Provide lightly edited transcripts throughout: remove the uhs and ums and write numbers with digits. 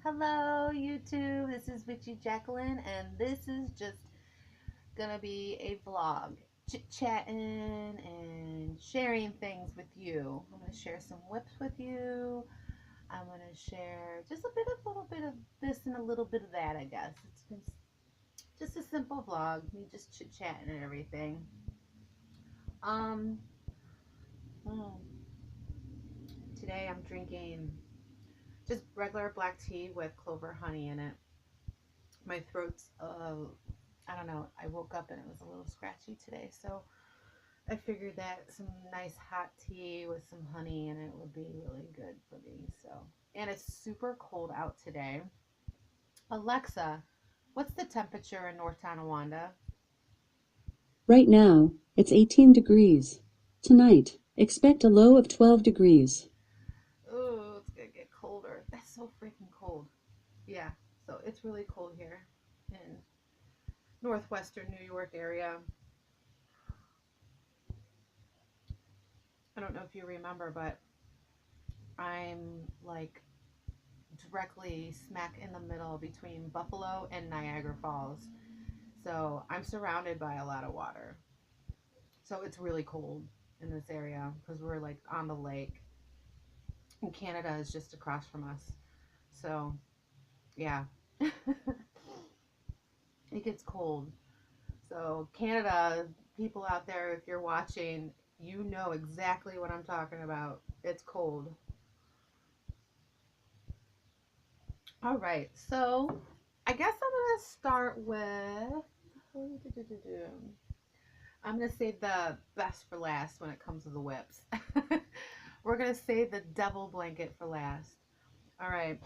Hello, YouTube. This is Witchy Jacqueline, and this is just gonna be a vlog, chit chatting and sharing things with you. I'm gonna share some whips with you. I'm gonna share just a little bit of this and a little bit of that. I guess it's been just a simple vlog, me just chit chatting and everything. Um, hmm, Today I'm drinking just regular black tea with clover honey in it. My throat's I don't know, I woke up and it was a little scratchy today, so I figured that some nice hot tea with some honey in it would be really good for me. So, and it's super cold out today. Alexa, what's the temperature in North Tonawanda? Right now, it's 18 degrees. Tonight, expect a low of 12 degrees. Oh, it's gonna get colder. That's so freaking cold. Yeah, so it's really cold here in northwestern New York area. I don't know if you remember, but I'm like directly smack in the middle between Buffalo and Niagara Falls. So I'm surrounded by a lot of water. So it's really cold in this area because we're like on the lake, and Canada is just across from us. So yeah, it gets cold. So Canada, people out there, if you're watching, you know exactly what I'm talking about. It's cold. All right, so I guess I'm gonna start with. I'm gonna save the best for last when it comes to the whips. We're gonna save the devil blanket for last. All right,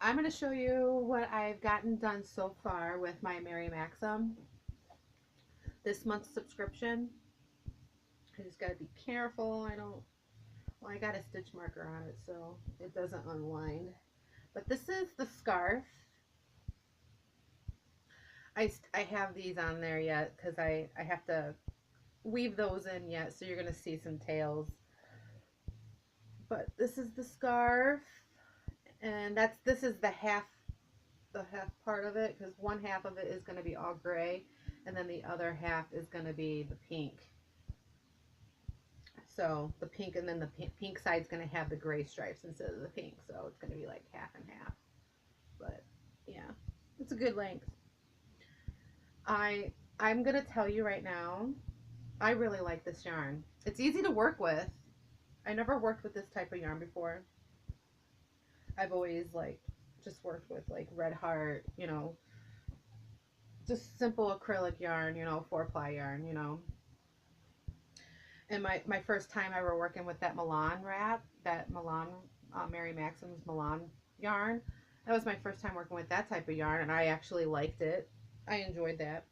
I'm gonna show you what I've gotten done so far with my Mary Maxim this month's subscription. I just gotta be careful. I don't. Well, I got a stitch marker on it so it doesn't unwind. But this is the scarf. I have these on there yet because I have to weave those in yet, so you're gonna see some tails. But this is the scarf, and this is the half part of it, because one half of it is going to be all gray, and then the other half is going to be the pink. So the pink, and then the pink side is going to have the gray stripes instead of the pink, so it's going to be like half and half. But yeah, it's a good length. I'm going to tell you right now, I really like this yarn. It's easy to work with. I never worked with this type of yarn before. I've always like just worked with like Red Heart, just simple acrylic yarn, 4-ply yarn, And my first time ever working with that Milan wrap, that Milan, Mary Maxim's Milan yarn, that was my first time working with that type of yarn, and I actually liked it. I enjoyed that.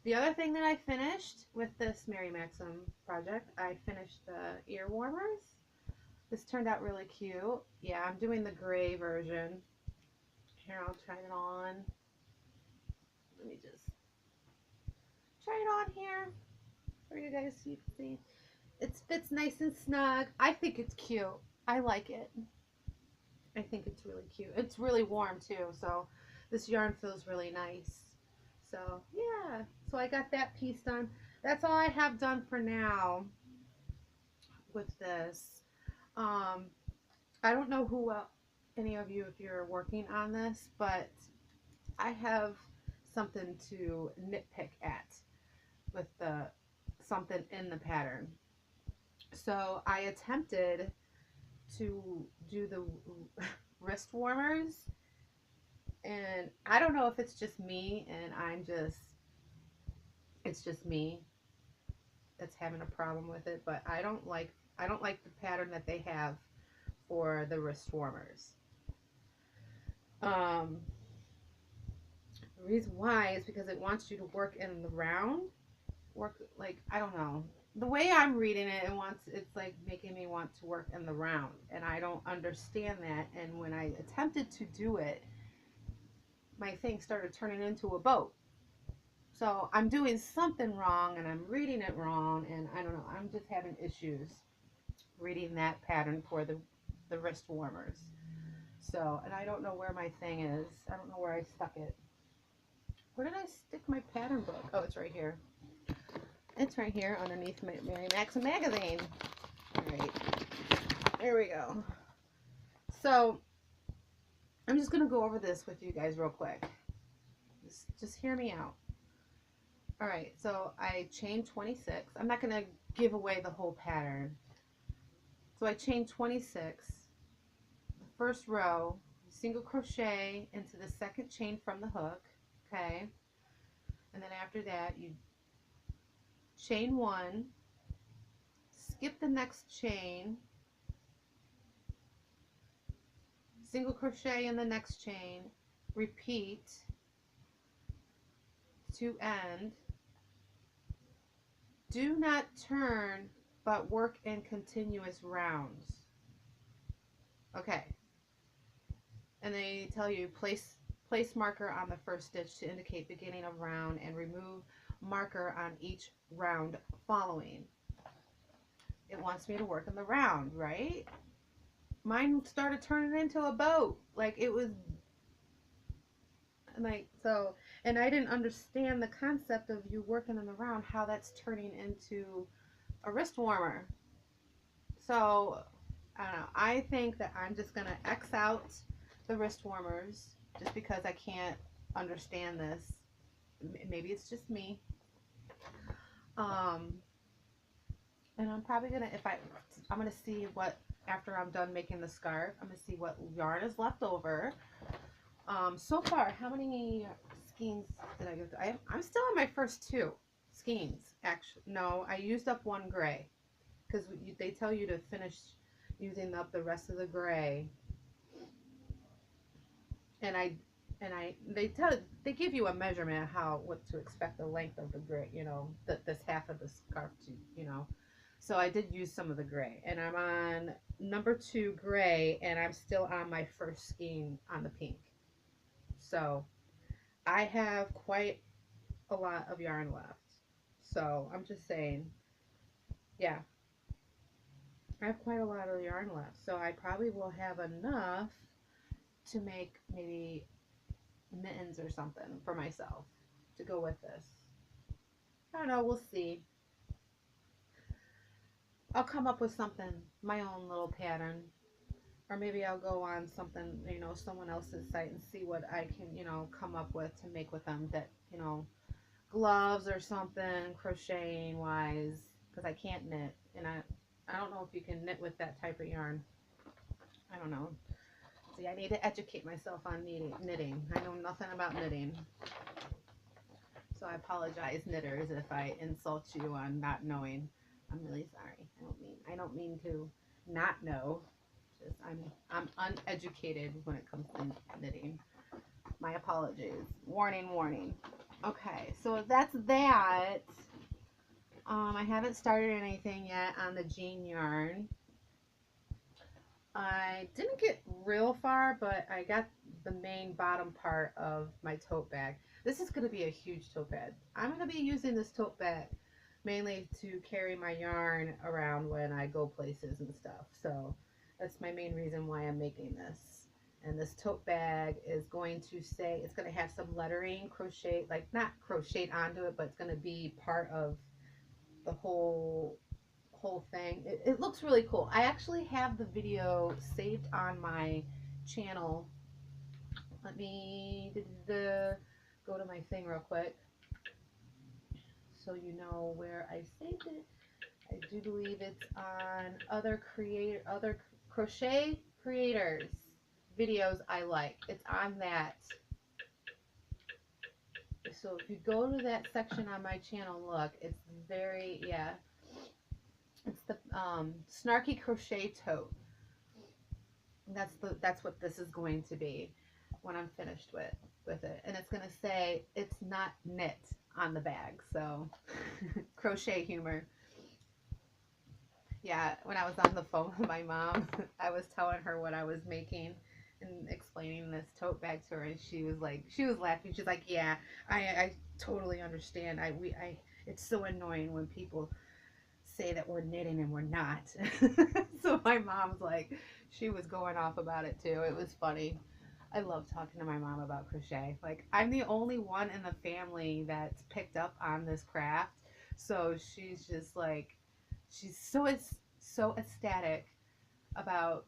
The other thing that I finished with this Mary Maxim project, I finished the ear warmers. This turned out really cute. Yeah, I'm doing the gray version. Here, I'll try it on. Let me just try it on here for you guys so you can see. It fits nice and snug. I think it's cute. I like it. I think it's really cute. It's really warm too, so this yarn feels really nice. So yeah, so I got that piece done. That's all I have done for now with this. Um, I don't know any of you, if you're working on this, but I have something to nitpick at with the something in the pattern. So I attempted to do the wrist warmers, and I don't know if it's just me and it's just me that's having a problem with it, but I don't like the pattern that they have for the wrist warmers. Um, the reason why is because it wants you to work in the round, work like, I don't know. The way I'm reading it, it's like making me want to work in the round, and I don't understand that. And when I attempted to do it, my thing started turning into a boat. So I'm doing something wrong, and I'm reading it wrong, and I don't know. I'm just having issues reading that pattern for the wrist warmers. So, and I don't know where my thing is. I don't know where I stuck it. Where did I stick my pattern book? Oh, it's right here. It's right here underneath my Mary Maxim magazine. All right, there we go. So I'm just gonna go over this with you guys real quick. Just hear me out. All right, so I chained 26. I'm not gonna give away the whole pattern. So I chained 26. The first row, single crochet into the second chain from the hook, okay? And then after that, you chain one, skip the next chain, single crochet in the next chain, repeat to end. Do not turn, but work in continuous rounds. Okay. And they tell you place marker on the first stitch to indicate beginning of round and remove marker on each round following. It wants me to work in the round, right? Mine started turning into a boat. Like it was like so, and I didn't understand the concept of you working in the round, how that's turning into a wrist warmer. So I don't know. I think that I'm just gonna X out the wrist warmers just because I can't understand this. Maybe it's just me. Um, and I'm probably gonna I'm gonna see what after I'm done making the scarf. I'm gonna see what yarn is left over. So far, how many skeins did I give? I'm still on my first two skeins. Actually, no, I used up one gray because they tell you to finish using up the rest of the gray. And they give you a measurement of what to expect the length of the gray, this half of the scarf to. So I did use some of the gray, and I'm on number 2 gray, and I'm still on my first skein on the pink. So I have quite a lot of yarn left. So I'm just saying, yeah, I have quite a lot of yarn left. So I probably will have enough to make maybe mittens or something for myself to go with this. I don't know, we'll see. I'll come up with something, my own little pattern. Or maybe I'll go on something, someone else's site and see what I can, come up with to make with them that, gloves or something, crocheting wise, because I can't knit. And I don't know if you can knit with that type of yarn. I don't know. See, I need to educate myself on knitting. I know nothing about knitting. So I apologize, knitters, if I insult you on not knowing. I'm really sorry. I don't mean to not know. Just I'm uneducated when it comes to knitting. My apologies. Warning, warning. Okay, so that's that. I haven't started anything yet on the jean yarn. I didn't get real far, but I got the main bottom part of my tote bag. This is going to be a huge tote bag. I'm going to be using this tote bag mainly to carry my yarn around when I go places and stuff. So that's my main reason why I'm making this. And this tote bag is going to say, it's going to have some lettering crochet, like not crocheted onto it, but it's going to be part of the whole thing. It looks really cool. I actually have the video saved on my channel. Let me go to my thing real quick so you know where I saved it. I do believe it's on other crochet creators videos I like. It's on that. So if you go to that section on my channel, look, it's very, yeah, it's the snarky crochet tote. That's what this is going to be when I'm finished with it. And it's going to say it's not knit on the bag. So crochet humor. Yeah, when I was on the phone with my mom, I was telling her what I was making and explaining this tote bag to her, and she was laughing. She's like, "Yeah, I totally understand. It's so annoying when people say that we're knitting and we're not." So my mom's like, She was going off about it too. It was funny. I love talking to my mom about crochet. Like, I'm the only one in the family that's picked up on this craft. So she's just like, she's so ecstatic about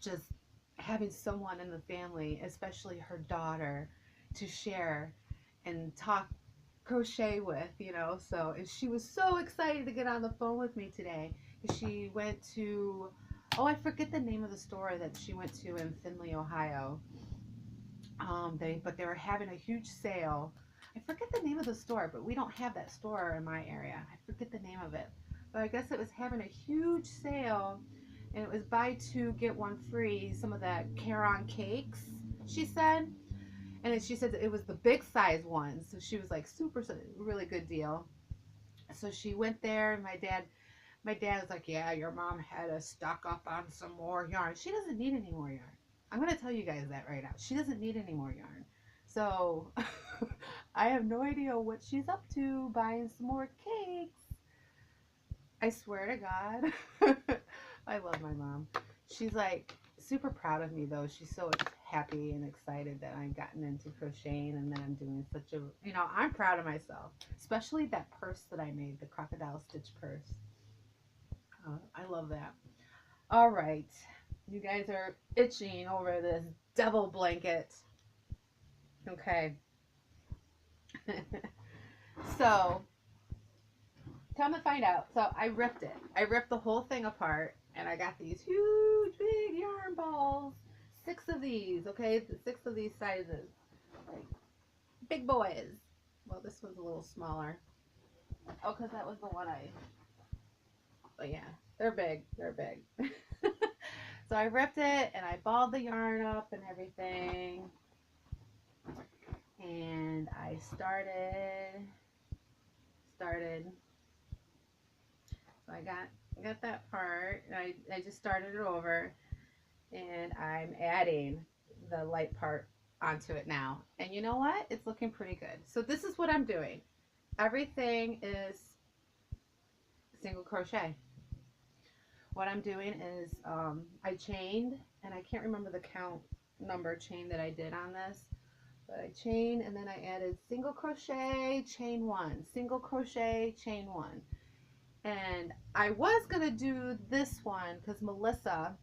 just having someone in the family, especially her daughter, to share and talk crochet with, you know. So, and she was so excited to get on the phone with me today. She went to, oh, I forget the name of the store that she went to in Findlay, Ohio. But they were having a huge sale. I forget the name of the store, but we don't have that store in my area. I forget the name of it, but I guess it was having a huge sale, and it was buy two get one free. Some of that Caron cakes, she said, and then she said that it was the big size ones. So she was like super, really good deal. So she went there, and my dad was like, "Yeah, your mom had to stock up on some more yarn. She doesn't need any more yarn. I'm going to tell you guys that right now. She doesn't need any more yarn." So I have no idea what she's up to buying some more cakes. I swear to God. I love my mom. She's like super proud of me though. She's so happy and excited that I've gotten into crocheting and that I'm doing such a, I'm proud of myself. Especially that purse that I made, the crocodile stitch purse. I love that. All right. You guys are itching over this devil blanket. Okay. So, come to find out. So, I ripped it. I ripped the whole thing apart and I got these huge, big yarn balls. Six of these, okay? Six of these sizes. Like, big boys. Well, this one's a little smaller. Oh, because that was the one I. But yeah, they're big. They're big. So I ripped it and I balled the yarn up and everything. And I started. So I got that part. And I just started it over and I'm adding the light part onto it now. And you know what? It's looking pretty good. So this is what I'm doing. Everything is single crochet. What I'm doing is I chained, and I can't remember the count number chain that I did on this, but I chained and then I added single crochet, chain one, single crochet, chain one. And I was going to do this one because Melissa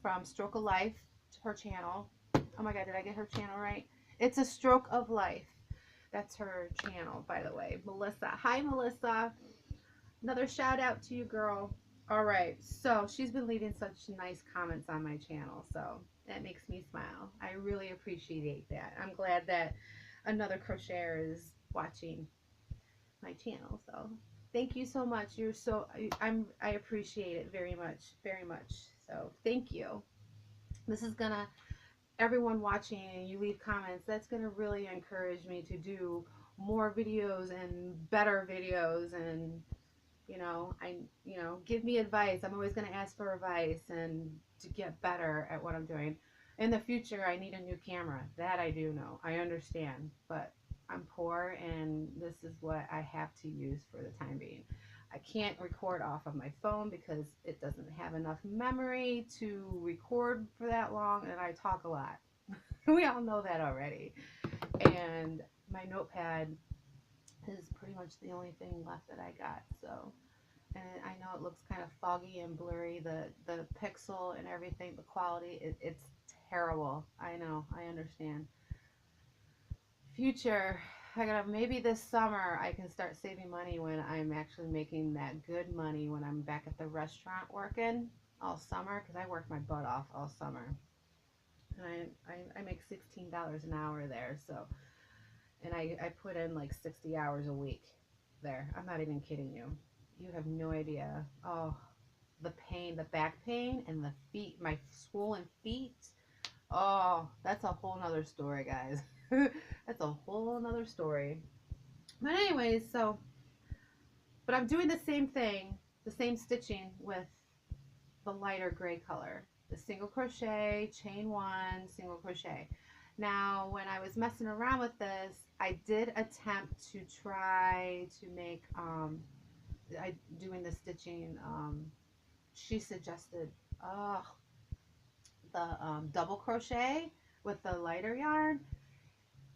from Stroke of Life, her channel, oh my God, did I get her channel right? It's a Stroke of Life. That's her channel, by the way. Melissa. Hi, Melissa. Another shout out to you, girl. All right, so she's been leaving such nice comments on my channel, so that makes me smile. I really appreciate that. I'm glad that another crocheter is watching my channel, so thank you so much. You're so I appreciate it very much, very much. So thank you. This is gonna, everyone watching and you leave comments, that's gonna really encourage me to do more videos and better videos, and give me advice. I'm always going to ask for advice and to get better at what I'm doing. In the future, I need a new camera. That I do know. I understand. But I'm poor and this is what I have to use for the time being. I can't record off of my phone because it doesn't have enough memory to record for that long, and I talk a lot. We all know that already. And my notepad is pretty much the only thing left that I got. So, and I know it looks kind of foggy and blurry, the pixel and everything, the quality, it's terrible. I know, I understand. Future, I gotta, maybe this summer I can start saving money when I'm actually making that good money when I'm back at the restaurant working all summer, because I work my butt off all summer. And I make $16 an hour there, so, and I put in like 60 hours a week there. I'm not even kidding you. You have no idea. Oh, the pain, the back pain, and the feet, my swollen feet. Oh, that's a whole nother story, guys. That's a whole nother story. But anyways, but I'm doing the same thing, the same stitching with the lighter gray color. The single crochet, chain one, single crochet. Now, when I was messing around with this, I did attempt to try to make, doing the stitching, she suggested, oh, the double crochet with the lighter yarn.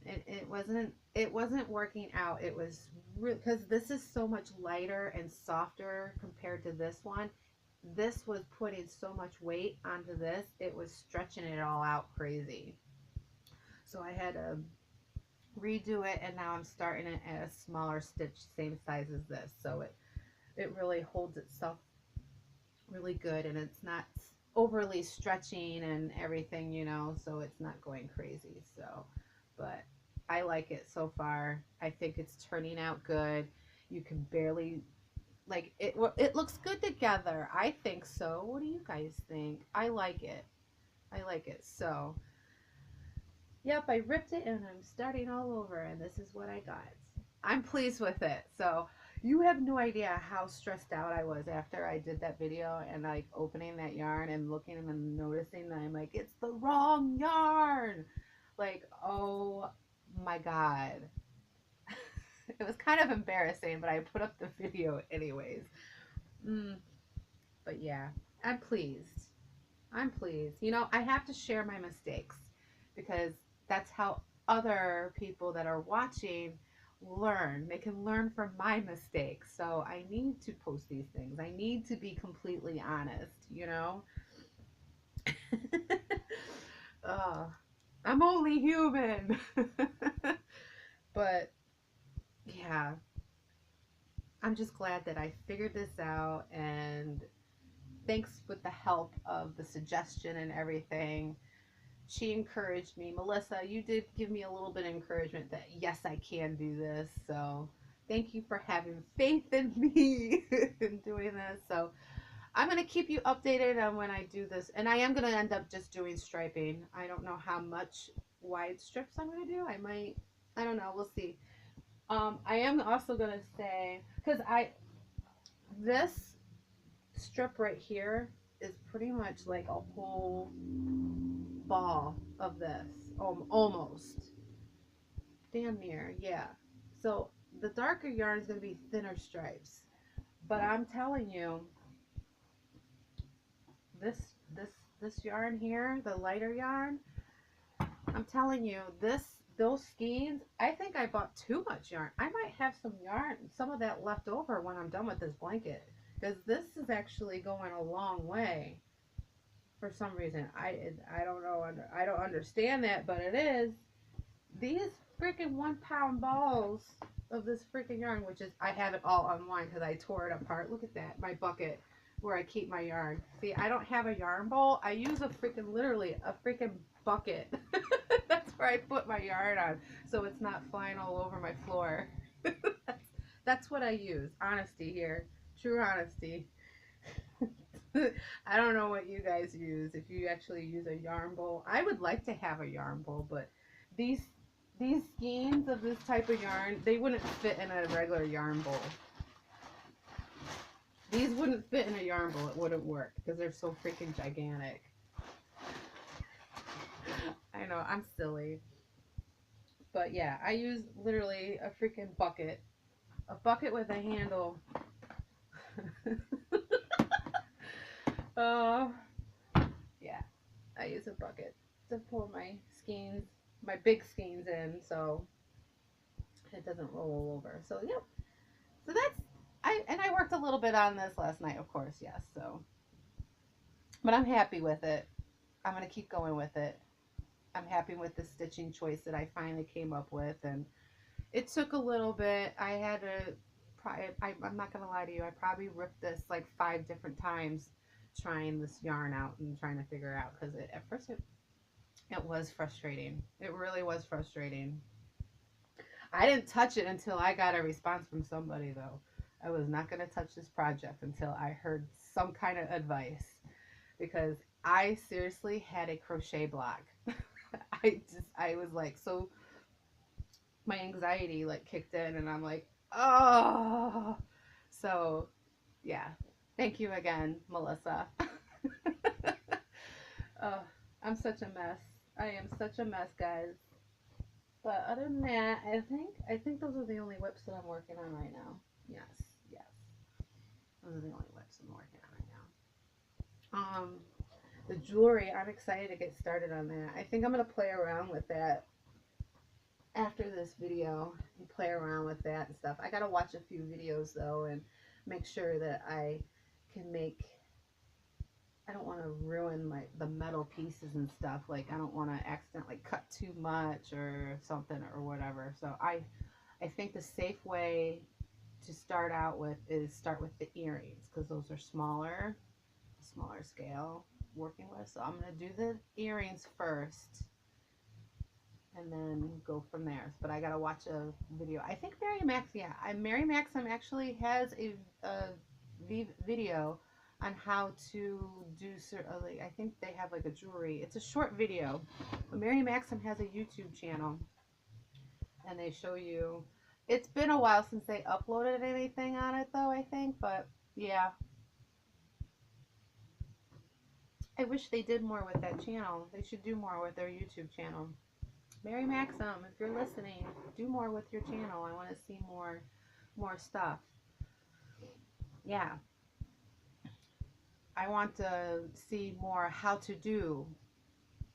It wasn't working out. It was real because this is so much lighter and softer compared to this one. This was putting so much weight onto this. It was stretching it all out crazy. So I had to redo it, and now I'm starting it at a smaller stitch, same size as this. So it really holds itself really good, and it's not overly stretching and everything, so it's not going crazy. So, but I like it so far. I think it's turning out good. You can barely like it. It looks good together. I think so. What do you guys think? I like it. I like it. So, yep, I ripped it and I'm starting all over, and this is what I got. I'm pleased with it. So, you have no idea how stressed out I was after I did that video and like opening that yarn and looking and noticing that I'm like, it's the wrong yarn. Like, oh my God. It was kind of embarrassing, but I put up the video anyways. Mm, but yeah, I'm pleased. I'm pleased. I have to share my mistakes because that's how other people that are watching learn. They can learn from my mistakes. So I need to post these things. I need to be completely honest. uh, I'm only human. But yeah, I'm just glad that I figured this out, and thanks with the help of the suggestion and everything. She encouraged me. Melissa, you did give me a little bit of encouragement that yes, I can do this. So thank you for having faith in me in doing this. So I'm going to keep you updated on when I do this. And I am going to end up just doing striping. I don't know how much wide strips I'm going to do. I don't know. We'll see. I am also going to say, because this strip right here is pretty much like a whole ball of this, almost, damn near, yeah. So the darker yarn is going to be thinner stripes, but I'm telling you, this this this yarn here, the lighter yarn, I'm telling you, those skeins, I think I bought too much yarn. I might have some yarn, some of that left over when I'm done with this blanket, because this is actually going a long way for some reason. I don't know. I don't understand that, but it is. These freaking 1 pound balls of this freaking yarn, which is, I have it all unwind because I tore it apart. Look at that, my bucket where I keep my yarn. See, I don't have a yarn bowl. I use literally a freaking bucket. That's where I put my yarn on, so it's not flying all over my floor. that's, that's what I use. Honesty here, true honesty. I don't know what you guys use. If you actually use a yarn bowl, I would like to have a yarn bowl, but these these skeins of this type of yarn, they wouldn't fit in a regular yarn bowl. These wouldn't fit in a yarn bowl. It wouldn't work because they're so freaking gigantic. I know, I'm silly. But yeah, I use literally a freaking bucket. A bucket with a handle. Oh, yeah. I use a bucket to pull my skeins, my big skeins in, so it doesn't roll over. So yep. So I worked a little bit on this last night, of course, yes. So, but I'm happy with it. I'm gonna keep going with it. I'm happy with the stitching choice that I finally came up with, and it took a little bit. I had to. I'm not gonna lie to you. I probably ripped this like 5 different times, trying this yarn out and trying to figure out because at first it was frustrating. It really was frustrating. I didn't touch it until I got a response from somebody, though. I was not going to touch this project until I heard some kind of advice because I seriously had a crochet block. I was like, so my anxiety like kicked in, and I'm like, oh. So, yeah. Thank you again, Melissa. Oh, I'm such a mess. I am such a mess, guys. But other than that, I think those are the only whips that I'm working on right now. Yes, yes. Those are the only whips I'm working on right now. The jewelry, I'm excited to get started on that. I think I'm going to play around with that after this video and play around with that and stuff. I got to watch a few videos though and make sure that I can make, I don't want to ruin the metal pieces and stuff. Like I don't want to accidentally cut too much or something or whatever. So I think the safe way to start out with is start with the earrings because those are smaller scale working with. So I'm going to do the earrings first and then go from there. But I gotta watch a video. I think Mary Max, yeah, Mary Maxim actually has a video on how to do like I think they have like a jewelry. It's a short video. But Mary Maxim has a YouTube channel, and they show you. It's been a while since they uploaded anything on it though. I think, but yeah, I wish they did more with that channel. They should do more with their YouTube channel. Mary Maxim, if you're listening, do more with your channel. I want to see more stuff. Yeah. I want to see more how to do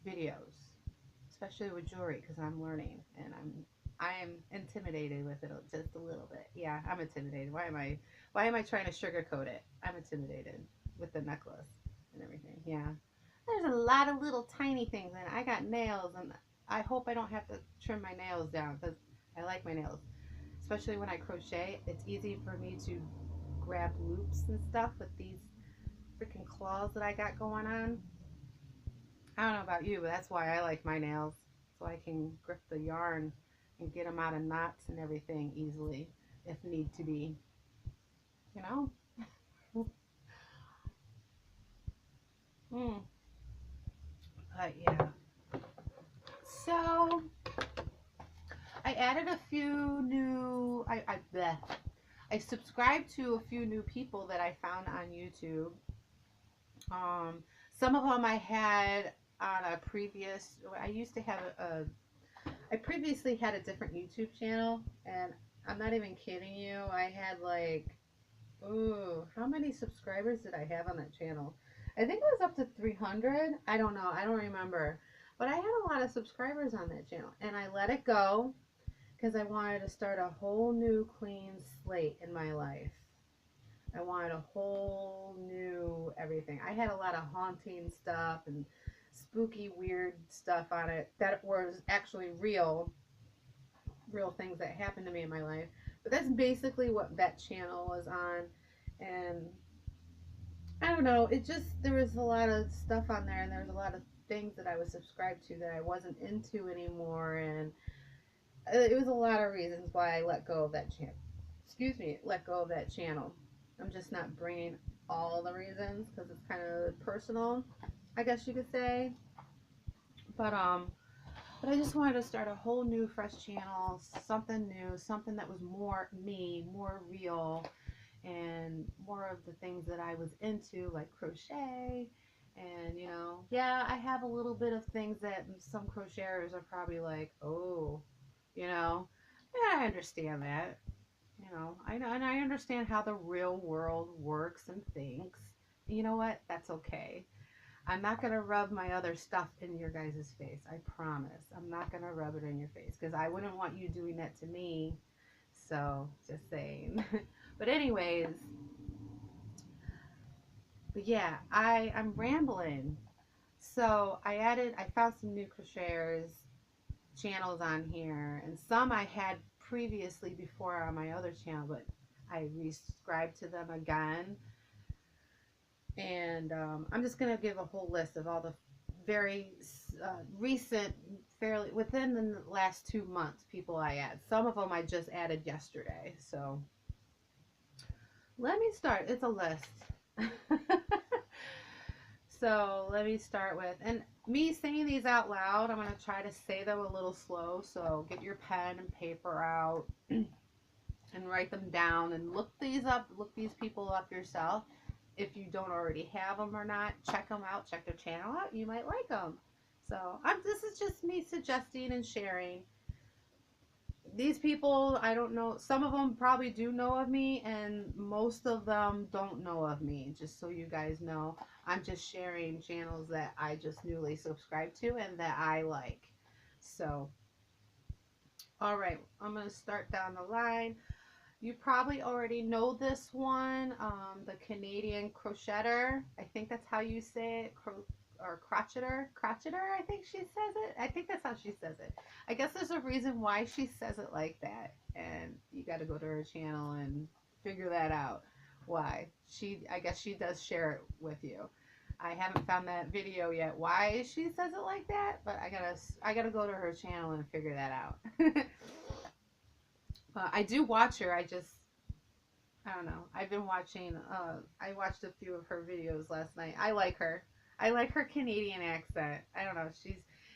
videos, especially with jewelry because I'm learning and I am intimidated with it just a little bit. Yeah, I'm intimidated. Why am I trying to sugarcoat it? I'm intimidated with the necklace and everything. Yeah. There's a lot of little tiny things and I got nails and I hope I don't have to trim my nails down because I like my nails. Especially when I crochet, it's easy for me to grab loops and stuff with these freaking claws that I got going on. I don't know about you, but that's why I like my nails. So I can grip the yarn and get them out of knots and everything easily if need to be. You know? Mm. But yeah. So I added a few new. I subscribed to a few new people that I found on YouTube. Um, some of them I had on a previous. I used to have a. I previously had a different YouTube channel, and I'm not even kidding you. I had like, ooh, how many subscribers did I have on that channel? I think it was up to 300. I don't know. I don't remember. But I had a lot of subscribers on that channel, and I let it go because I wanted to start a whole new clean slate in my life. I wanted a whole new everything. I had a lot of haunting stuff and spooky, weird stuff on it that was actually real things that happened to me in my life. But that's basically what that channel was on. And I don't know, it just, there was a lot of stuff on there and there was a lot of things that I was subscribed to that I wasn't into anymore. And it was a lot of reasons why I let go of that channel. Excuse me, let go of that channel. I'm just not bringing all the reasons because it's kind of personal, I guess you could say. But but I just wanted to start a whole new, fresh channel, something new, something that was more me, more real, and more of the things that I was into, like crochet. And you know, yeah, I have a little bit of things that some crocheters are probably like, oh, you know, yeah, I understand that. You know, I know, and I understand how the real world works and thinks. You know what? That's okay. I'm not going to rub my other stuff in your guys' face. I promise. I'm not going to rub it in your face because I wouldn't want you doing that to me. So, just saying. But anyways, but yeah, I'm rambling. So, I found some new crocheters channels on here and some I had previously before on my other channel, but I resubscribed to them again. And I'm just going to give a whole list of all the very recent, fairly within the last 2 months people I add. Some of them I just added yesterday. So let me start. It's a list. So let me start with, and me saying these out loud, I'm going to try to say them a little slow. So get your pen and paper out and write them down and look these up, look these people up yourself. If you don't already have them or not, check them out, check their channel out. You might like them. So this is just me suggesting and sharing these people, I don't know, some of them probably do know of me, and most of them don't know of me. Just so you guys know, I'm just sharing channels that I just newly subscribed to and that I like. So, all right, I'm going to start down the line. You probably already know this one, the Canadian crocheter. I think that's how you say it, or crocheter. I think she says it. I think that's how she says it. I guess there's a reason why she says it like that, and you got to go to her channel and figure that out. Why I guess she does share it with you. I haven't found that video yet. Why she says it like that, but I gotta go to her channel and figure that out. I do watch her. I don't know. I've been watching. I watched a few of her videos last night. I like her. I like her Canadian accent. I don't know.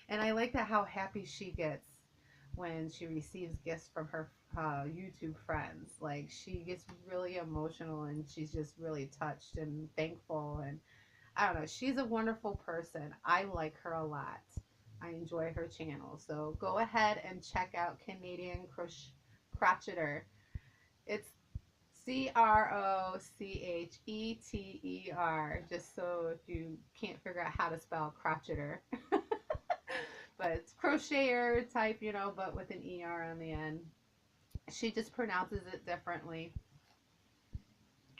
And I like that how happy she gets when she receives gifts from her YouTube friends. Like she gets really emotional and she's just really touched and thankful. And I don't know. She's a wonderful person. I like her a lot. I enjoy her channel. So go ahead and check out Canadian Crocheter. It's Crocheter, just so if you can't figure out how to spell crocheter. But it's crocheter type, but with an ER on the end. She just pronounces it differently.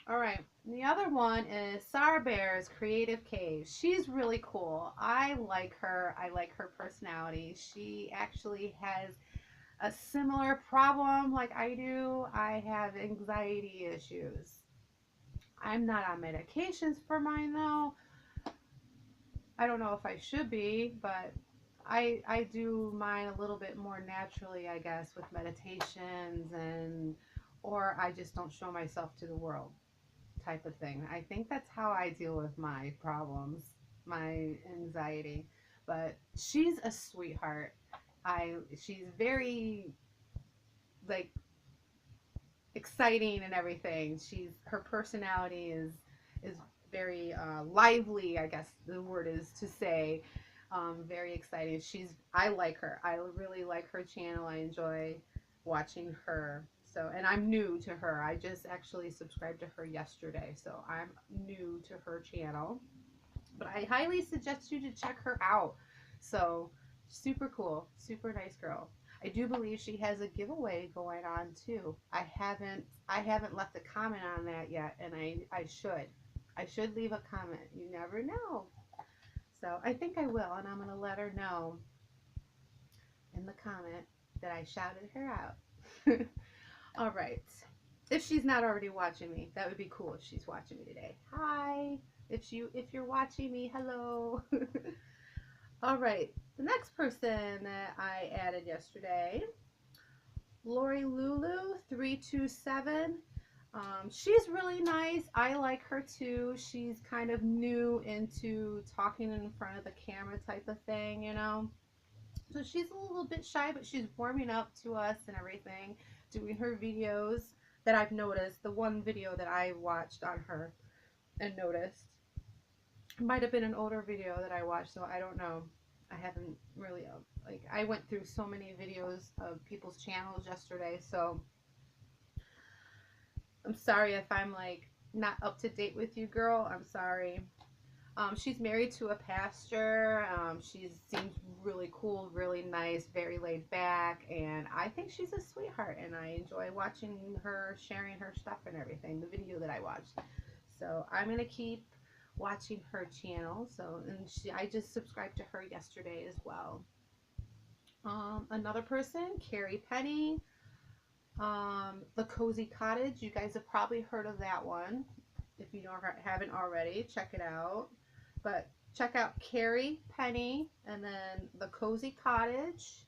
All right. The other one is Sarah Bear's Creative Cave. She's really cool. I like her. I like her personality. She actually has a similar problem like I do. I have anxiety issues. I'm not on medications for mine though. I don't know if I should be, but I do mine a little bit more naturally, I guess, with meditations and or I just don't show myself to the world type of thing. I think that's how I deal with my problems, my anxiety. But she's a sweetheart. She's very like exciting and everything. Her personality is very lively. I guess the word is to say, very exciting. I like her. I really like her channel. I enjoy watching her. So, and I'm new to her. I just actually subscribed to her yesterday, so I'm new to her channel. But I highly suggest you to check her out. So, super cool, super nice girl. I do believe she has a giveaway going on too. I haven't left a comment on that yet, and I should. I should leave a comment. You never know. So I think I will, and I'm gonna let her know in the comment that I shouted her out. All right. If she's not already watching me, that would be cool if she's watching me today. Hi. If you're watching me, hello. All right. The next person that I added yesterday, Lori Lulu 327. She's really nice. I like her too. She's kind of new into talking in front of the camera type of thing. So she's a little bit shy, but she's warming up to us and everything, doing her videos that I've noticed. The one video that I watched on her and noticed might have been an older video that I watched, so I don't know. I haven't really I went through so many videos of people's channels yesterday, so I'm sorry if I'm not up to date with you, girl. I'm sorry. She's married to a pastor. She seems really cool, really nice, very laid back, and I think she's a sweetheart. And I enjoy watching her, sharing her stuff and everything. The video that I watched. So I'm gonna keep watching her channel. I just subscribed to her yesterday as well. Another person, Carrie Penny, The Cozy Cottage. You guys have probably heard of that one. If you haven't already, check it out. But check out Carrie Penny and then The Cozy Cottage.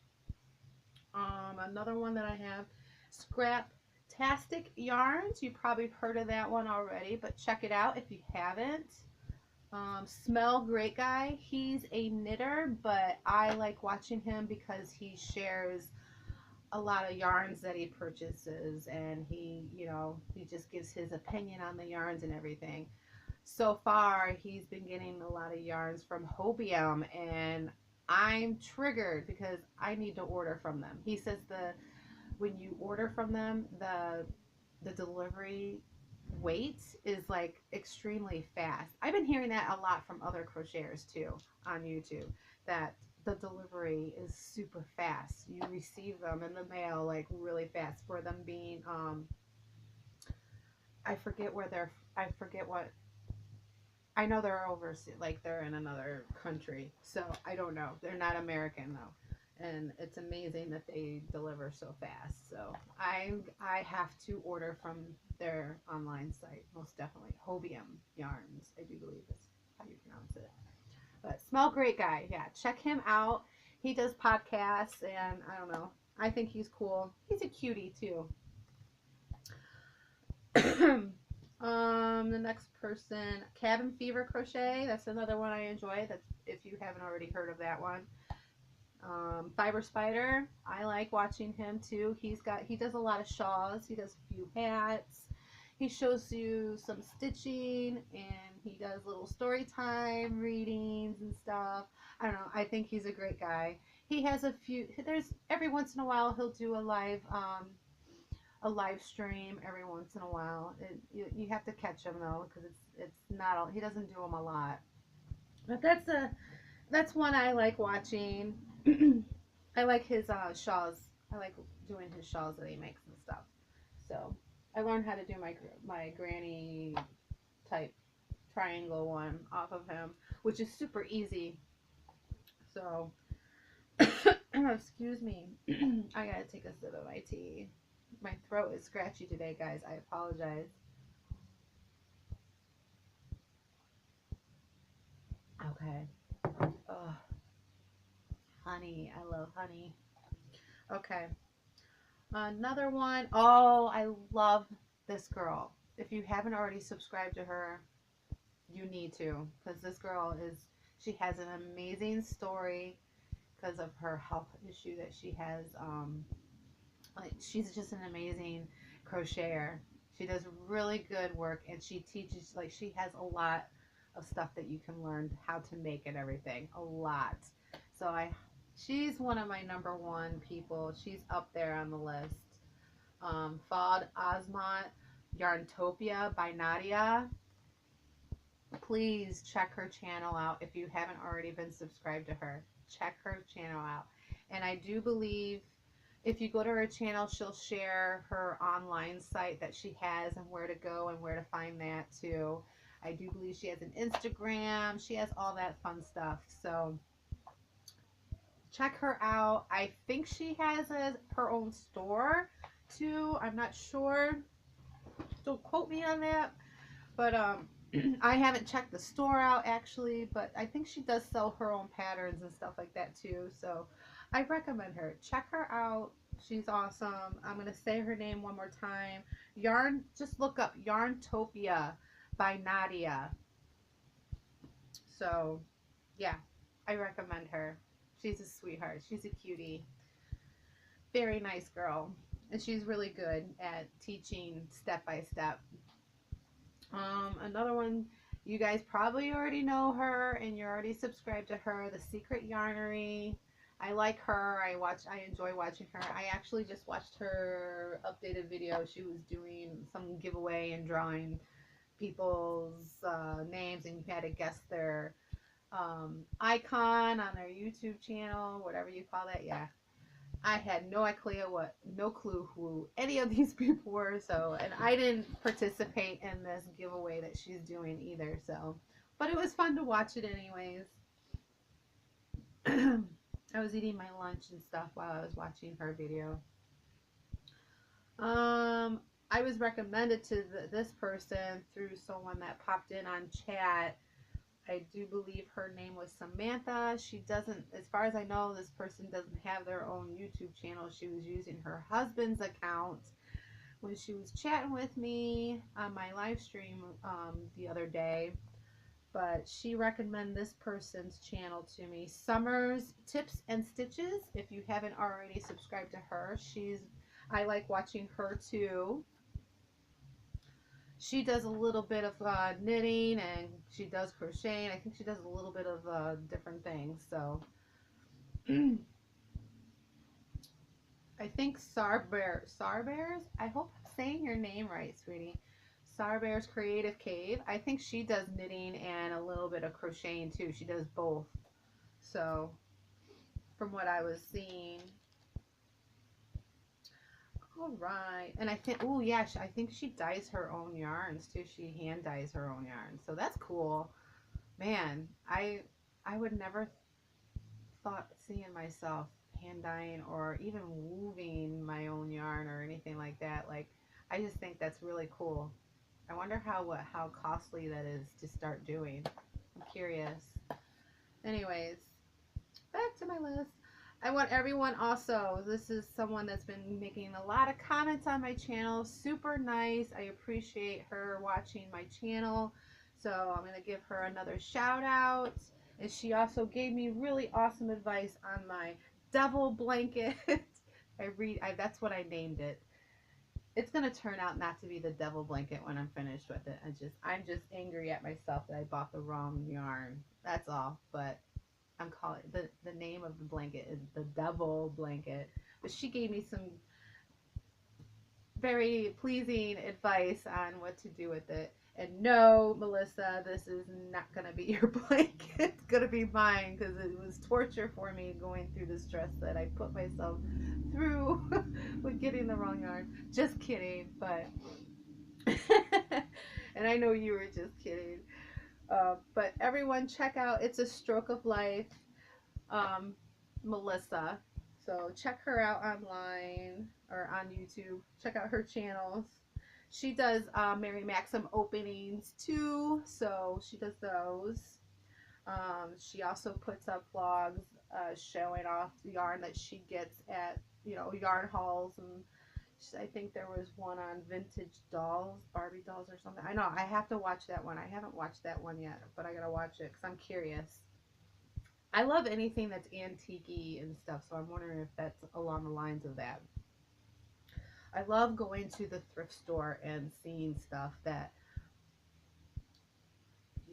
Another one that I have, Scraptastic Yarns. You probably heard of that one already, but check it out if you haven't. Smell Great Guy. He's a knitter, but I like watching him because he shares a lot of yarns that he purchases, and he just gives his opinion on the yarns and everything. So far, he's been getting a lot of yarns from Hobium, and I'm triggered because I need to order from them. He says when you order from them, the delivery wait is like extremely fast. I've been hearing that a lot from other crocheters too on YouTube, that the delivery is super fast. You receive them in the mail like really fast, for them being I forget where they're I forget what I know they're overseas, like they're in another country. So I don't know. They're not American though, and it's amazing that they deliver so fast. So I have to order from their online site, most definitely. Hobium Yarns, I do believe is how you pronounce it. But Smell Great guy, yeah, check him out. He does podcasts, and I don't know. I think he's cool. He's a cutie too. The next person, Cabin Fever Crochet. That's another one I enjoy. That's if you haven't already heard of that one. Fiber Spider. I like watching him too. He does a lot of shawls. He does a few hats. He shows you some stitching, and he does little story time readings and stuff. I don't know. I think he's a great guy. He has a few. There's every once in a while he'll do a live stream every once in a while. You have to catch him though, because it's not all, he doesn't do them a lot. But that's one I like watching. I like his shawls. I like doing his shawls that he makes and stuff. So I learned how to do my granny type triangle one off of him, which is super easy. So excuse me, I gotta take a sip of my tea. My throat is scratchy today, guys. I apologize. Okay. Oh, honey. I love honey. Okay. Another one. Oh, I love this girl. If you haven't already subscribed to her, you need to, because this girl she has an amazing story because of her health issue that she has. Like, she's just an amazing crocheter. She does really good work, and she teaches, like, she has a lot of stuff that you can learn how to make and everything. A lot. So she's one of my number one people. She's up there on the list. Fod Osmont, Yarntopia by Nadia. Please check her channel out if you haven't already been subscribed to her. Check her channel out. And I do believe if you go to her channel, she'll share her online site that she has and where to go and where to find that too. I do believe she has an Instagram. She has all that fun stuff. So check her out. I think she has her own store too. I'm not sure. Don't quote me on that. But I haven't checked the store out actually, but I think she does sell her own patterns and stuff like that too. So I recommend her. Check her out. She's awesome. I'm going to say her name one more time. Just look up Yarntopia by Nadia. So, yeah, I recommend her. She's a sweetheart. She's a cutie. Very nice girl. And she's really good at teaching step by step. Another one, you guys probably already know her and you're already subscribed to her, The Secret Yarnery. I like her. I enjoy watching her. I actually just watched her updated video. She was doing some giveaway and drawing people's names, and you had to guess their icon on their YouTube channel, whatever you call that. Yeah, I had no clue who any of these people were. So, and I didn't participate in this giveaway that she's doing either. So, but it was fun to watch it anyways. I was eating my lunch and stuff while I was watching her video. I was recommended to this person through someone that popped in on chat. I do believe her name was Samantha. She doesn't, as far as I know, this person doesn't have their own YouTube channel. She was using her husband's account when she was chatting with me on my live stream the other day. But she recommended this person's channel to me, Summer's Tips and Stitches. If you haven't already subscribed to her, I like watching her too. She does a little bit of knitting, and she does crocheting. I think she does a little bit of different things. So I I think Sarbears. I hope I'm saying your name right, sweetie. Sarbears Creative Cave. I think she does knitting and a little bit of crocheting too. She does both. So, from what I was seeing, all right. And I think, oh yeah, I think she dyes her own yarns too. She hand dyes her own yarns. So that's cool. Man, I would never thought seeing myself hand dyeing or even weaving my own yarn or anything like that. Like, I just think that's really cool. I wonder how costly that is to start doing. I'm curious. Anyways, back to my list. I want everyone also, this is someone that's been making a lot of comments on my channel. Super nice. I appreciate her watching my channel. So I'm going to give her another shout out. And she also gave me really awesome advice on my devil blanket. That's what I named it. It's going to turn out not to be the devil blanket when I'm finished with it. I'm just angry at myself that I bought the wrong yarn. That's all. But I'm calling the name of the blanket is the devil blanket. But she gave me some very pleasing advice on what to do with it. And no, Melissa, this is not going to be your blanket. It's going to be mine because it was torture for me going through the stress that I put myself through with getting the wrong yarn. Just kidding, but and I know you were just kidding. But everyone, check out It's a Stroke of Life, um, Melissa. So check her out online or on YouTube. Check out her channels. She does Mary Maxim openings too, so she does those. She also puts up vlogs showing off the yarn that she gets at yarn hauls, and I think there was one on vintage dolls, Barbie dolls or something. I know I have to watch that one. I haven't watched that one yet, but I gotta watch it because I'm curious. I love anything that's antique and stuff, so I'm wondering if that's along the lines of that. I love going to the thrift store and seeing stuff that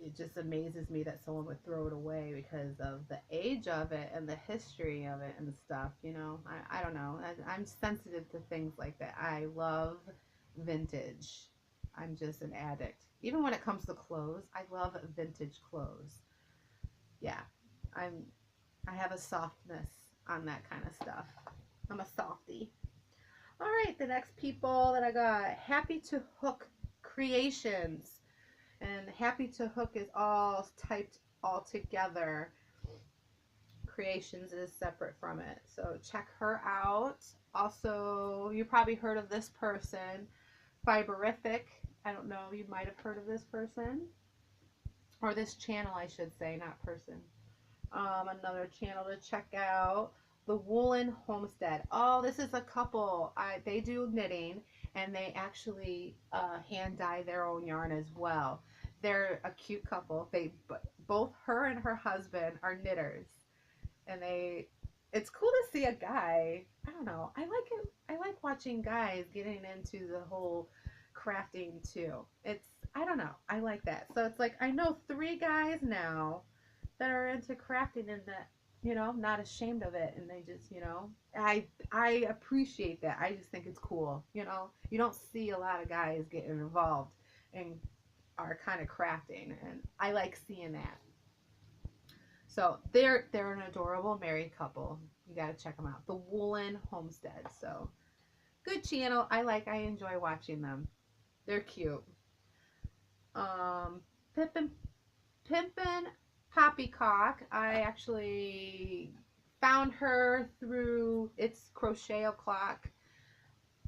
it just amazes me that someone would throw it away because of the age of it and the history of it and stuff. I don't know. I'm sensitive to things like that. I love vintage. I'm just an addict. Even when it comes to clothes, I love vintage clothes. Yeah, I'm I have a softness on that kind of stuff. I'm a softie. All right, the next people that I got, Happy to Hook Creations. And Happy to Hook is all typed all together. Creations is separate from it. So check her out. Also, you probably heard of this person, Fiberific. I don't know, you might have heard of this person. Or this channel, I should say, not person. Another channel to check out, the Woolen Homestead. Oh, this is a couple. They do knitting and they actually hand dye their own yarn as well. They're a cute couple. Both her and her husband are knitters, and it's cool to see a guy. I don't know. I like it. I like watching guys getting into the whole crafting too. I don't know. I like that. So it's like I know 3 guys now that are into crafting and that not ashamed of it, and they just I appreciate that. I just think it's cool. You don't see a lot of guys getting involved and are kind of crafting, and I like seeing that. So they're an adorable married couple. You got to check them out, the Woolen Homestead. So good channel. I enjoy watching them. They're cute. um Pippin Pimpin' Poppycock. I actually found her through It's Crochet O'Clock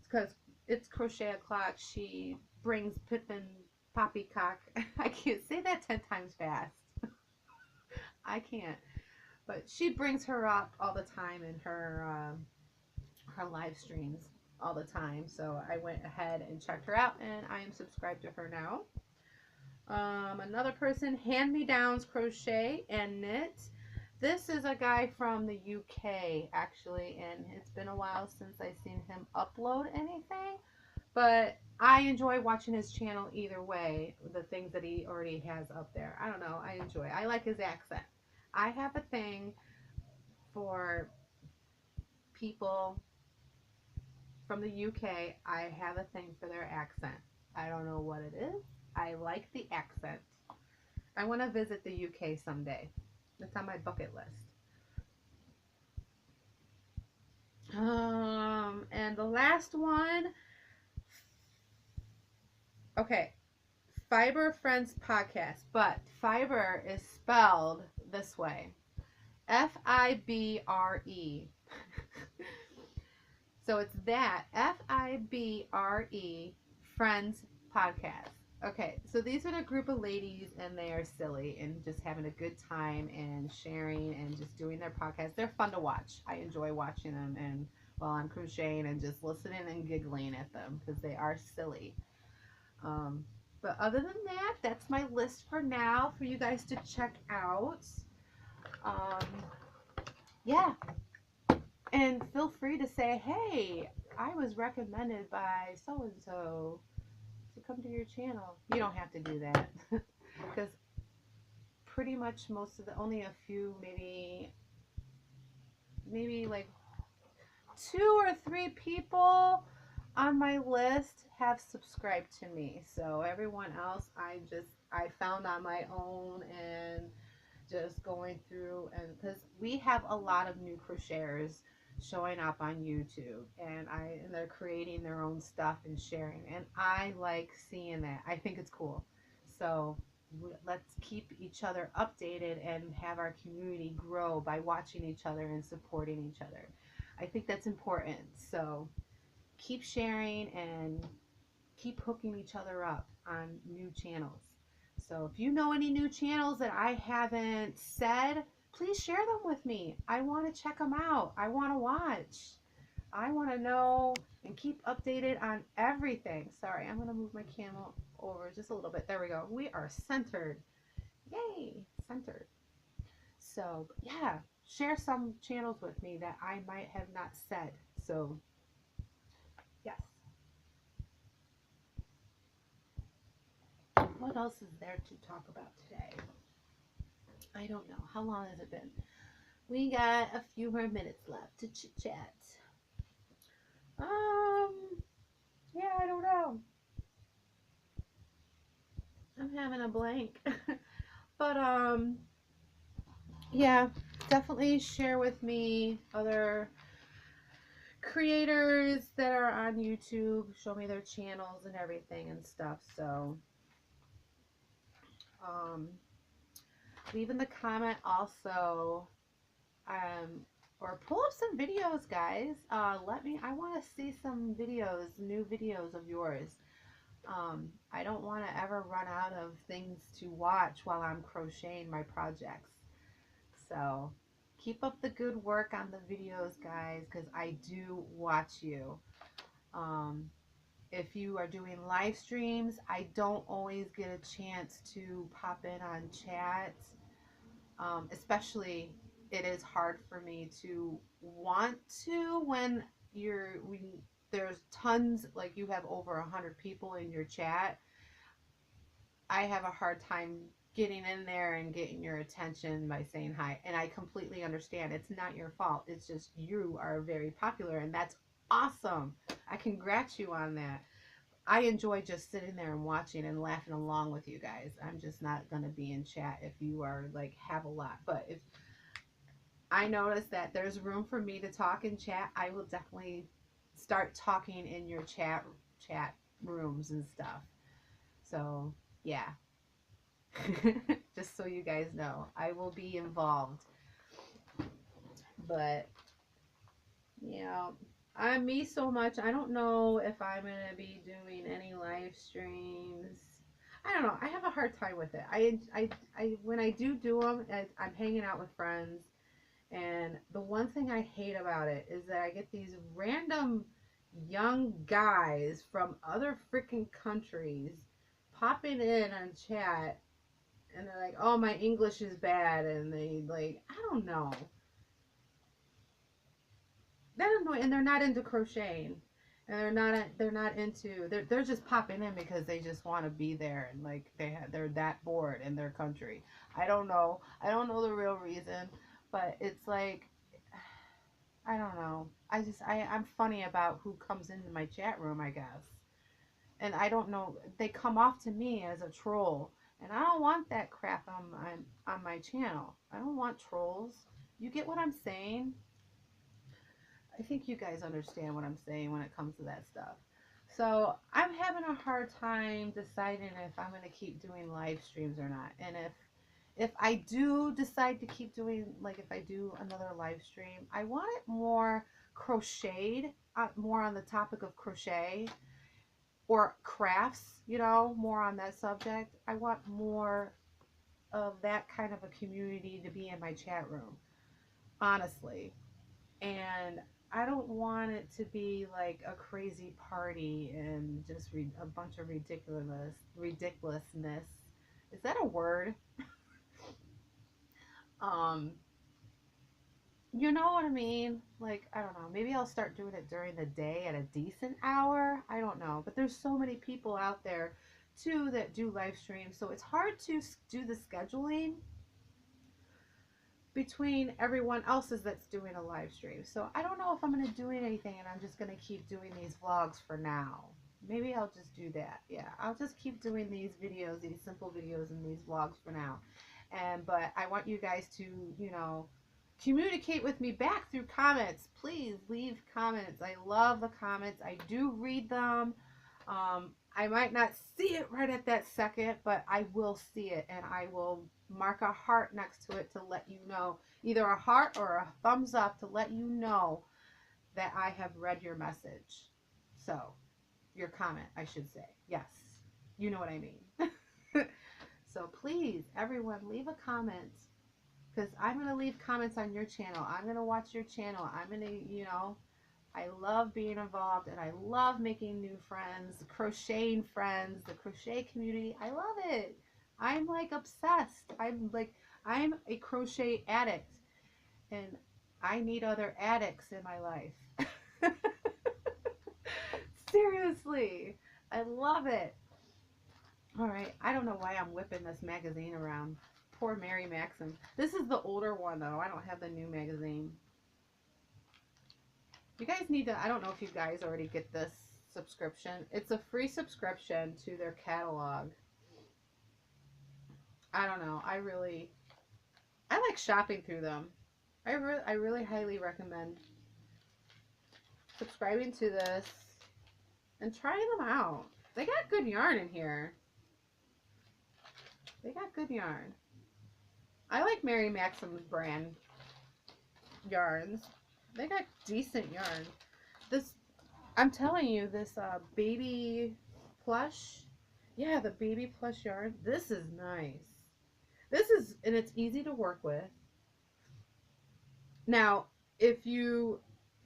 because It's Crochet O'Clock. She brings Pippin Poppycock. I can't say that 10 times fast. I can't. But she brings her up all the time in her live streams all the time. So I went ahead and checked her out, and I am subscribed to her now. Another person, Hand Me Downs Crochet and Knit. This is a guy from the UK actually, and it's been a while since I've seen him upload anything, but I enjoy watching his channel either way, the things that he already has up there. I don't know, I like his accent. I have a thing for people from the UK, I have a thing for their accent. I don't know what it is. I like the accent. I want to visit the UK someday. It's on my bucket list. And the last one, okay, Fiber Friends podcast, but fiber is spelled this way, Fibre. So it's that Fibre Friends podcast. Okay, so these are a group of ladies and they are silly and just having a good time and sharing and just doing their podcast. They're fun to watch. I enjoy watching them and while I'm crocheting and just listening and giggling at them because they are silly. Um, but other than that, that's my list for now for you guys to check out. Um, yeah, and feel free to say, hey, I was recommended by so and so to come to your channel. You don't have to do that because pretty much most of the only a few, maybe like 2 or 3 people on my list have subscribed to me. So everyone else I found on my own and just going through, and because we have a lot of new crocheters showing up on YouTube and they're creating their own stuff and sharing, and I like seeing that. I think it's cool. So let's keep each other updated and have our community grow by watching each other and supporting each other. I think that's important. So keep sharing and keep hooking each other up on new channels. So if you know any new channels that I haven't said, please share them with me. I want to check them out. I want to watch. I want to know and keep updated on everything. Sorry, I'm going to move my camera over just a little bit. There we go. We are centered. Yay, centered. So, yeah, share some channels with me that I might have not said. So, yes. What else is there to talk about today? I don't know. How long has it been? We got a few more minutes left to chit chat. Yeah, I don't know. I'm having a blank. But yeah, definitely share with me other creators that are on YouTube. Show me their channels and everything and stuff. So um, leave in the comment also, um, or pull up some videos, guys. I want to see some videos, new videos of yours. I don't want to ever run out of things to watch while I'm crocheting my projects. So keep up the good work on the videos, guys, because I do watch you. Um, if you are doing live streams, I don't always get a chance to pop in on chat. Especially, it is hard for me to want to when there's tons, like you have over 100 people in your chat. I have a hard time getting in there and getting your attention by saying hi. And I completely understand. It's not your fault. It's just you are very popular and that's awesome. I congrats you on that. I enjoy just sitting there and watching and laughing along with you guys. I'm just not going to be in chat if you are like have a lot. But if I notice that there's room for me to talk in chat, I will definitely start talking in your chat rooms and stuff. So, yeah. Just so you guys know, I will be involved. But yeah, I me so much. I don't know if I'm gonna be doing any live streams. I don't know. I have a hard time with it. I when I do them, I'm hanging out with friends, and the one thing I hate about it is that I get these random young guys from other freaking countries popping in on chat and they're like, "Oh, my English is bad," and they like, I don't know, that annoying, and they're not into crocheting, and they're not into they're just popping in because they just want to be there and like they're that bored in their country. I don't know the real reason, but it's like I don't know. I'm funny about who comes into my chat room, I guess. And I don't know, they come off to me as a troll. And I don't want that crap on my channel. I don't want trolls. You get what I'm saying? I think you guys understand what I'm saying when it comes to that stuff. So I'm having a hard time deciding if I'm going to keep doing live streams or not. And if I do decide to keep doing, like if I do another live stream, I want it more crocheted, more on the topic of crochet or crafts, you know, more on that subject. I want more of that kind of a community to be in my chat room, honestly. And I don't want it to be like a crazy party and just a bunch of ridiculousness. Is that a word? Um, you know what I mean? Like, I don't know. Maybe I'll start doing it during the day at a decent hour. I don't know. But there's so many people out there too that do live streams. So it's hard to do the scheduling between everyone else's that's doing a live stream. So I don't know if I'm going to do anything and I'm just going to keep doing these vlogs for now. Maybe I'll just do that. Yeah, I'll just keep doing these videos, these simple videos and these vlogs for now. But I want you guys to, you know, communicate with me back through comments. Please leave comments. I love the comments. I do read them. I might not see it right at that second, but I will see it and I will mark a heart next to it to let you know, either a heart or a thumbs up to let you know that I have read your message. So, your comment, I should say. Yes, you know what I mean. So please, everyone, leave a comment because I'm going to leave comments on your channel. I'm going to watch your channel. I'm going to, you know, I love being involved and I love making new friends, crocheting friends, the crochet community. I love it. I'm like obsessed. I'm a crochet addict and I need other addicts in my life. Seriously. I love it. All right. I don't know why I'm whipping this magazine around. Poor Mary Maxim. This is the older one though. I don't have the new magazine. You guys need to, I don't know if you guys already get this subscription. It's a free subscription to their catalog. I don't know. I like shopping through them. I really highly recommend subscribing to this and trying them out. They got good yarn in here. They got good yarn. I like Mary Maxim's brand yarns. They got decent yarn. This, I'm telling you, this baby plush, yeah, the baby plush yarn, this is nice. This is, and it's easy to work with. Now, if you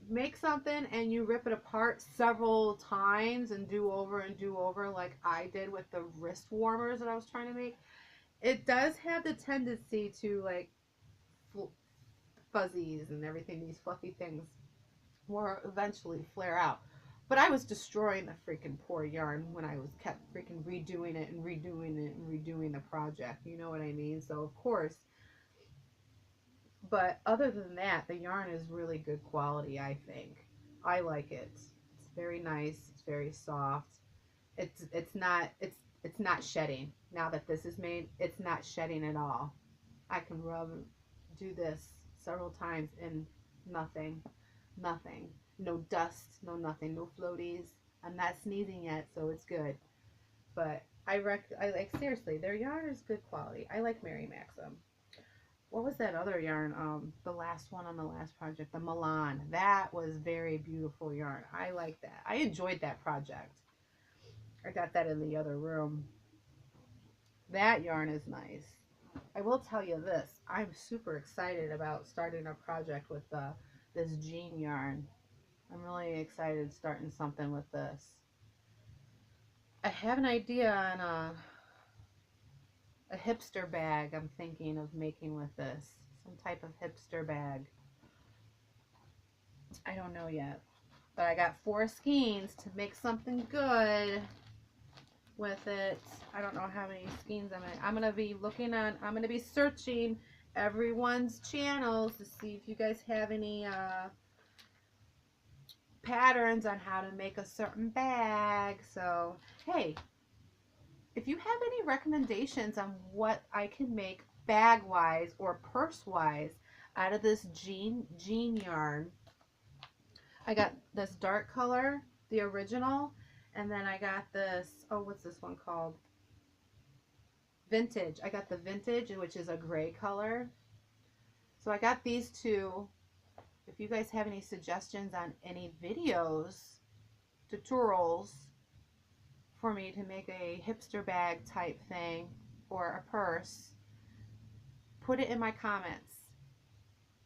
make something and you rip it apart several times and do over like I did with the wrist warmers that I was trying to make, it does have the tendency to like fuzzies and everything, these fluffy things will eventually flare out. But I was destroying the freaking poor yarn when I was kept freaking redoing it and redoing it and redoing the project. You know what I mean? So of course, but other than that, the yarn is really good quality, I think. I like it. It's very nice. It's very soft. It's not shedding. Now that this is made, it's not shedding at all. I can do this several times and nothing, nothing, no dust, no nothing, no floaties. I'm not sneezing yet, so it's good. But I like, seriously, their yarn is good quality. I like Mary Maxim. What was that other yarn? The last one on the last project, the Milan. That was very beautiful yarn. I like that. I enjoyed that project. I got that in the other room. That yarn is nice. I will tell you this. I'm super excited about starting a project with this jean yarn. I'm really excited starting something with this. I have an idea on a hipster bag I'm thinking of making with this. Some type of hipster bag. I don't know yet. But I got 4 skeins to make something good with it. I don't know how many skeins I'm gonna be looking on. I'm gonna be searching everyone's channels to see if you guys have any patterns on how to make a certain bag. So, hey, if you have any recommendations on what I can make bag wise or purse wise out of this jean yarn, I got this dark color, the original, and then I got this, oh, what's this one called? Vintage. I got the vintage, which is a gray color. So I got these two. If you guys have any suggestions on any videos, tutorials for me to make a hipster bag type thing or a purse, put it in my comments.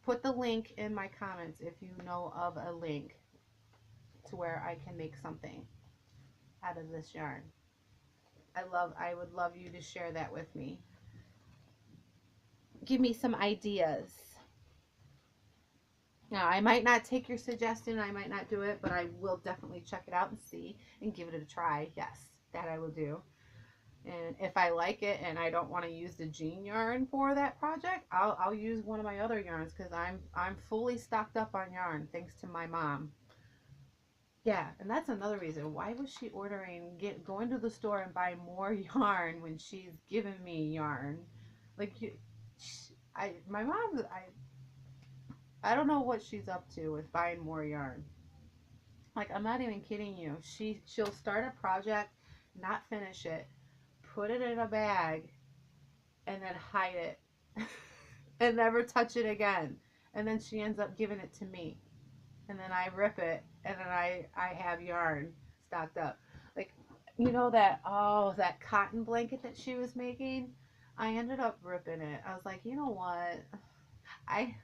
Put the link in my comments if you know of a link to where I can make something out of this yarn. I would love you to share that with me. Give me some ideas. Now, I might not take your suggestion, I might not do it, but I will definitely check it out and see and give it a try. Yes, that I will do. And if I like it and I don't want to use the jean yarn for that project, I'll use one of my other yarns because I'm fully stocked up on yarn thanks to my mom. Yeah, and that's another reason. Why was she going to the store and buying more yarn when she's giving me yarn? Like my mom, I don't know what she's up to with buying more yarn. Like I'm not even kidding you. She'll start a project, not finish it, put it in a bag, and then hide it, and never touch it again. And then she ends up giving it to me, and then I rip it, and then I have yarn stocked up. Like that cotton blanket that she was making, I ended up ripping it. I was like, you know what, I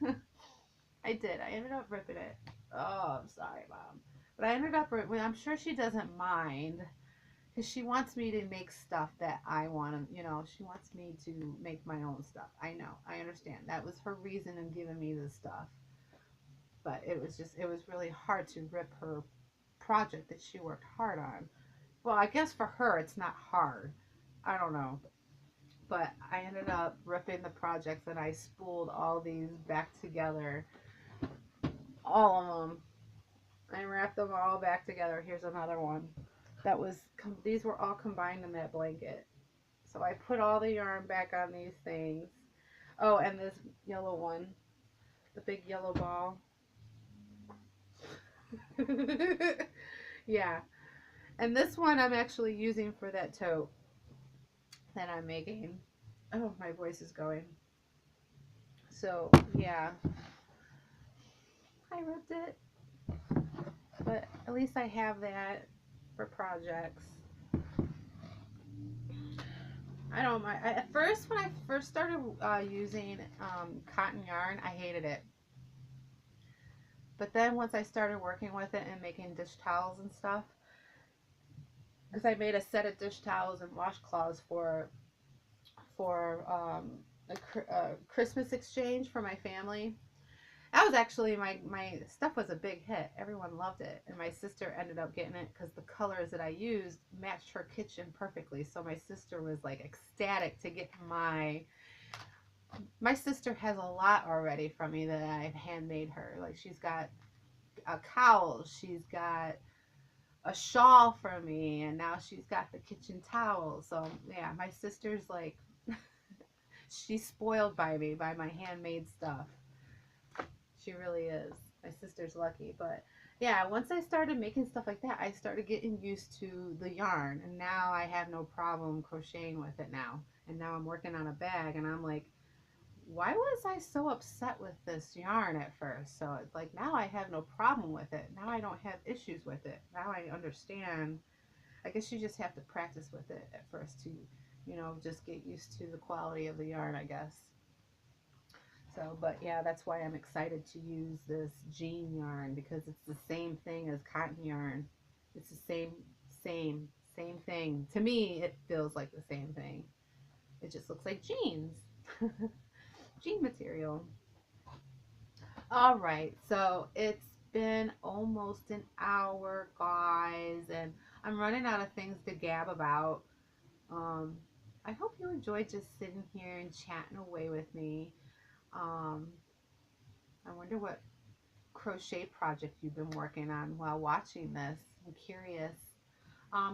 I did. I ended up ripping it. Oh, I'm sorry, mom, but I ended up ripping. I'm sure she doesn't mind because she wants me to make stuff that I want to. She wants me to make my own stuff. I know. I understand. That was her reason in giving me this stuff. But it was really hard to rip her project that she worked hard on. Well, I guess for her it's not hard. I don't know. But I ended up ripping the projects and I spooled all these back together. All of them. I wrapped them all back together. Here's another one. These were all combined in that blanket. So I put all the yarn back on these things. Oh, and this yellow one, the big yellow ball. Yeah. And this one I'm actually using for that tote that I'm making. Oh, my voice is going. So, yeah. I ripped it. But at least I have that for projects. I don't mind. At first, when I first started using cotton yarn, I hated it. But then once I started working with it and making dish towels and stuff, because I made a set of dish towels and washcloths for a Christmas exchange for my family. That was actually my stuff was a big hit. Everyone loved it, and my sister ended up getting it because the colors that I used matched her kitchen perfectly. So my sister was like ecstatic to get my sister has a lot already from me that I've handmade her. Like she's got a cowl, she's got a shawl for me, and now she's got the kitchen towel. So yeah, my sister's like she's spoiled by me, by my handmade stuff. She really is. My sister's lucky. But yeah, once I started making stuff like that, I started getting used to the yarn, and now I have no problem crocheting with it now. And now I'm working on a bag, and I'm like, why was I so upset with this yarn at first? So it's like now I have no problem with it. Now I don't have issues with it. Now I understand. I guess you just have to practice with it at first to, just get used to the quality of the yarn, I guess. So, but yeah, that's why I'm excited to use this jean yarn because it's the same thing as cotton yarn. It's the same thing. To me, it feels like the same thing. It just looks like jeans. Jean material. All right, so it's been almost an hour, guys, and I'm running out of things to gab about. Um, I hope you enjoyed just sitting here and chatting away with me. Um, I wonder what crochet project you've been working on while watching this. I'm curious.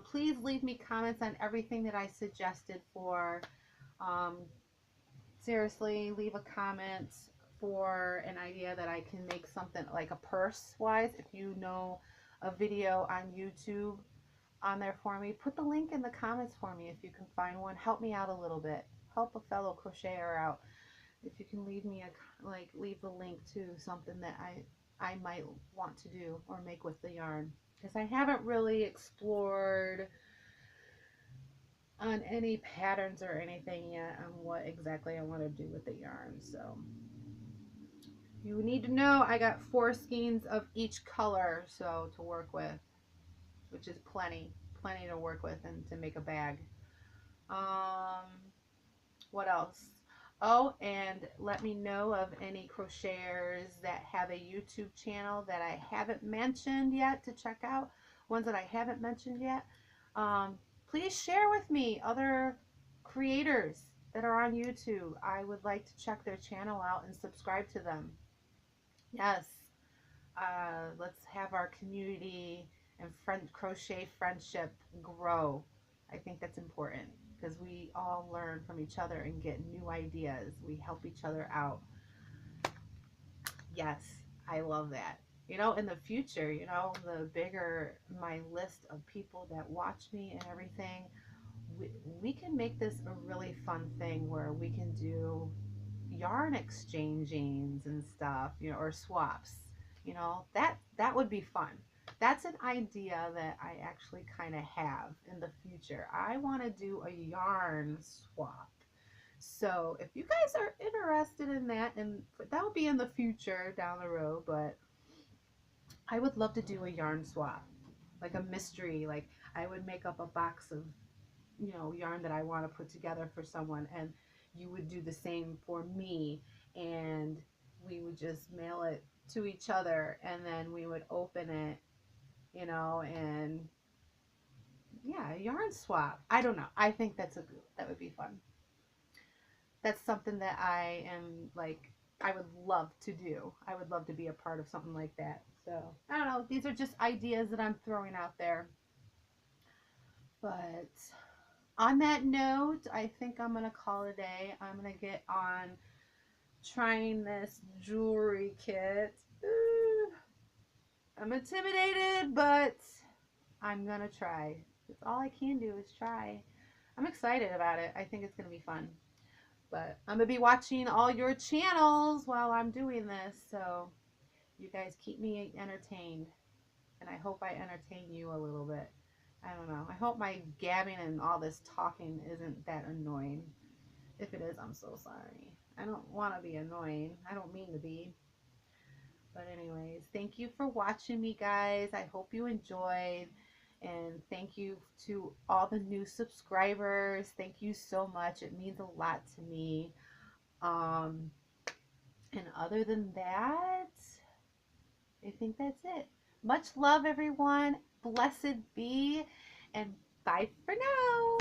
Please leave me comments on everything that I suggested for. Um, Seriously, leave a comment for an idea that I can make something like a purse wise. If you know a video on YouTube on there for me, put the link in the comments for me if you can find one. Help me out a little bit. Help a fellow crocheter out. If you can leave me leave the link to something that I might want to do or make with the yarn, because I haven't really explored on any patterns or anything yet on what exactly I want to do with the yarn. So you need to know I got 4 skeins of each color so to work with, which is plenty to work with and to make a bag. What else? Oh, and let me know of any crocheters that have a YouTube channel that I haven't mentioned yet to check out. Ones that I haven't mentioned yet. Please share with me other creators that are on YouTube. I would like to check their channel out and subscribe to them. Yes, let's have our community and crochet friendship grow. I think that's important because we all learn from each other and get new ideas. We help each other out. Yes, I love that. In the future, the bigger my list of people that watch me and everything, we can make this a really fun thing where we can do yarn exchangings and stuff, or swaps. That would be fun. That's an idea that I actually kind of have in the future. I want to do a yarn swap. So if you guys are interested in that, and that will be in the future down the road, but I would love to do a yarn swap, like a mystery. Like I would make up a box of yarn that I want to put together for someone, and you would do the same for me, and we would just mail it to each other, and then we would open it, and yeah, yarn swap. I don't know. I think that would be fun. That's something that I would love to do. I would love to be a part of something like that. So I don't know. These are just ideas that I'm throwing out there. But on that note, I think I'm going to call it a day. I'm going to get on trying this jewelry kit. Ooh, I'm intimidated, but I'm going to try. That's all I can do is try. I'm excited about it. I think it's going to be fun. But I'm going to be watching all your channels while I'm doing this. So you guys keep me entertained. And I hope I entertain you a little bit. I don't know. I hope my gabbing and all this talking isn't that annoying. If it is, I'm so sorry. I don't want to be annoying. I don't mean to be. But anyways, thank you for watching me, guys. I hope you enjoyed. And thank you to all the new subscribers. Thank you so much. It means a lot to me. And other than that, I think that's it. Much love, everyone. Blessed be. And bye for now.